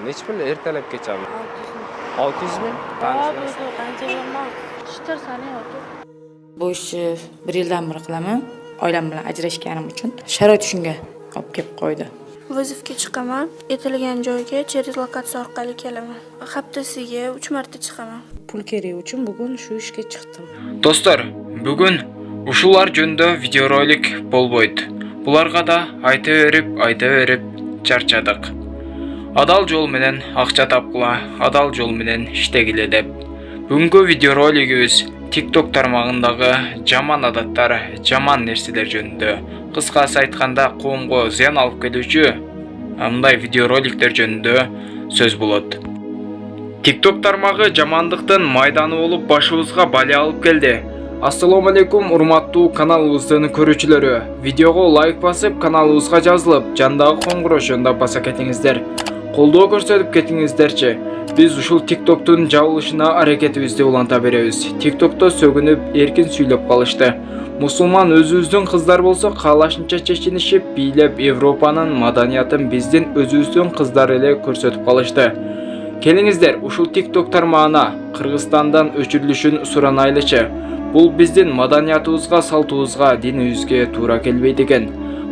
Neç pul ertalab kechami? 600 ming? Qancha bermoq? Ishtir sanayapti. Bu ishni 1 yildan beri qilaman. Oilam bilan ajrashganim uchun sharoit shunga olib kelib qo'ydi. Vazifga chiqaman. Aytilgan joyga через lokatsiya orqali kelaman. Haftasiga 3 marta chiqaman. Pul kerak uchun bugun shu ishga chiqdim. Dostlar, bugun ушулар жөнүндө видеоролик болбойт. Буларга да айта берип чарчадык. Адал жол менен акча тапкыла, адал жол менен иштегиле деп. Бүгүнкү видеоролигибиз TikTok тармагындагы жаман адаттар, жаман нерселер жөнүндө. Кыскасы айтканда, коомго зыян алып келүүчү мындай видеороликтер жөнүндө сөз болот. TikTok тармагы жамандыктын майданы болуп башыбызга бала алып келди. Assalamu alaikum урматтуу каналыбыздын көрүүчүлөрү. Видеого лайк басып, каналыбызга жазылып, жандагы коңгурошуна баса кетиңиздер. Колдоо көрсөтүп кетиңиздерчи. Биз ушул TikToктун жабылышына аракетибизди уланта беребиз. TikTokто сөгүнүп, эркин сүйлөп калышты. Мусулман өзүбүздүн кыздар болсо каалашынча чечинишип, бийлеп Европанын маданиятын биздин өзүбүздүн кыздар эле көрсөтүп калышты. Келиңиздер, ушул TikTok тармагына Кыргызстандан өчүрүлүшүн суранайлычы. Бул биздин маданиятыбызга, салтыбызга, динибизге туура келбейт экен.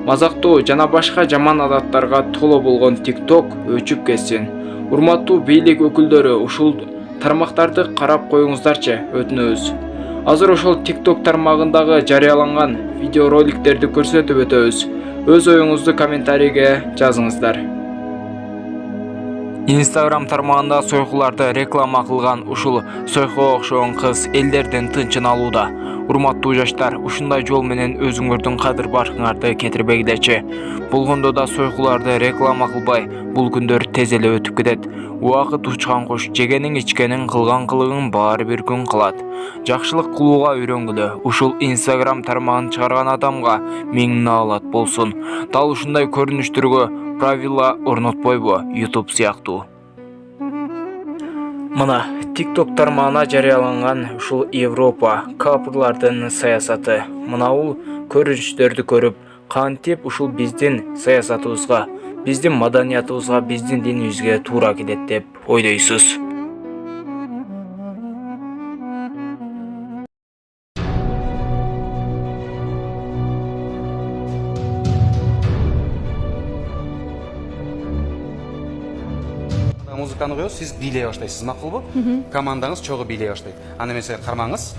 Мазактоо жана башка жаман адаттарга толо болгон TikTok өчүп кетсин. Урматтуу бийлик өкүлдөрү, ушул тармактарды карап коюңуздарчы, өтүнөбүз. Азыр ошол TikTok тармагындагы жарыяланган видеороликтерди көрсөтүп өтөбүз. Өз оюңузду комментарийге жазыңыздар. Instagram тармагында сойкуларды реклама кылган ушул сойкуга окшогон кыз элдердин тынчын алууда. Урматтуу жаштар, ушундай жол менен өзүңөрдүн кадыр баркыңарды кетирбегилечи. Болгондо да сойкуларды реклама кылбай, бул күндөр тез эле өтүп кетет. Убакыт учкан кош, жегениң ичкениң кылган кылыгың баары бир күн калат. Жакшылык кылууга үйрөнгүлө. Ушул Instagram тармагын чыгарган адамга миң наалат болсун. Дал ушундай көрүнүштөргө правила орнотпойбу YouTube сыяктуу. Мына TikTok тармагына жарыяланган ушул Европа капырлардын саясаты. Мына бул көрүнүштөрдү көрүп, кантип ушул биздин саясатыбызга, биздин маданиятыбызга, биздин динибизге туура келет деп ойлойсуз? Музыканы коёсуз, сиз бийлей баштайсыз, макулбу? Командаңыз чогуу бийлей баштайт. Аны эмесе кармаңыз.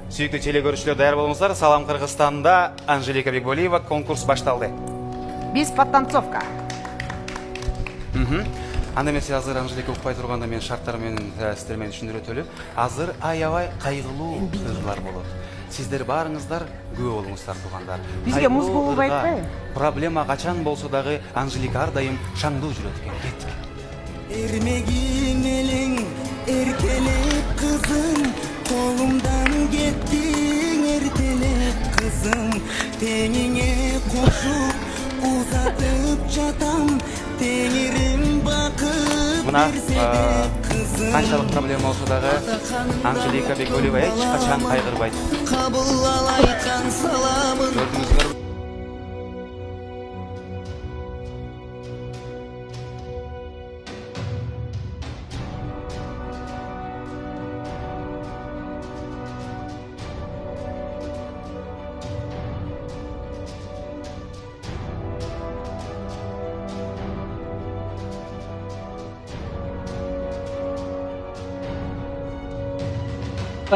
Сүйүктүү телекөрүүчүлөр, даяр болуңуздар. Салам Кыргызстанда Анжелика Бекболиева, конкурс башталды. Без подтанцовка. Аны эмесе азыр Анжелика укпай турганда мен шарттар менен сиздер менен түшүндүрө өтөлү. Азыр аябай кайгылуу кызлар болот. Сиздер барыңыздар күбө болуңуздар туугандар. Бизге муз болбойт атпайбы? Проблема качан болсо дагы Анжелика ар дайым шаңдуу жүрөт экен. Кеттик. Ermegin elin ertelep kızım, kolumdan gittin ertelep kızım. Tenine koşup uzatıp çatam, tenirim bakıp Мына verse de kızım. канчалык проблема болсо дагы Анжелика Бекболиева эч качан кайгырбайт. Kabul alaykan salamın. Gördүңүздөр.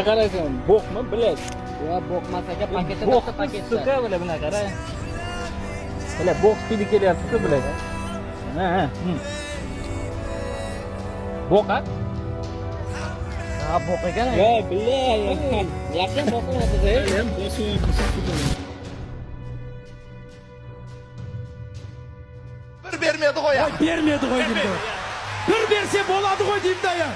Qaraysan, boqmi biladi. Yo, boqmasaga paketda paketda. Suka bila bunaqa qara. Bila boq tili kelyapti biladi. Ha. Boqa? Ha, boq ekan. Yo, bilay. Yaxshi boqmayapsiz-a? Ham Bir bermedi qo'y. bermedi qo'y deydi. Bir bersa bo'ladi qo'y deydi ya.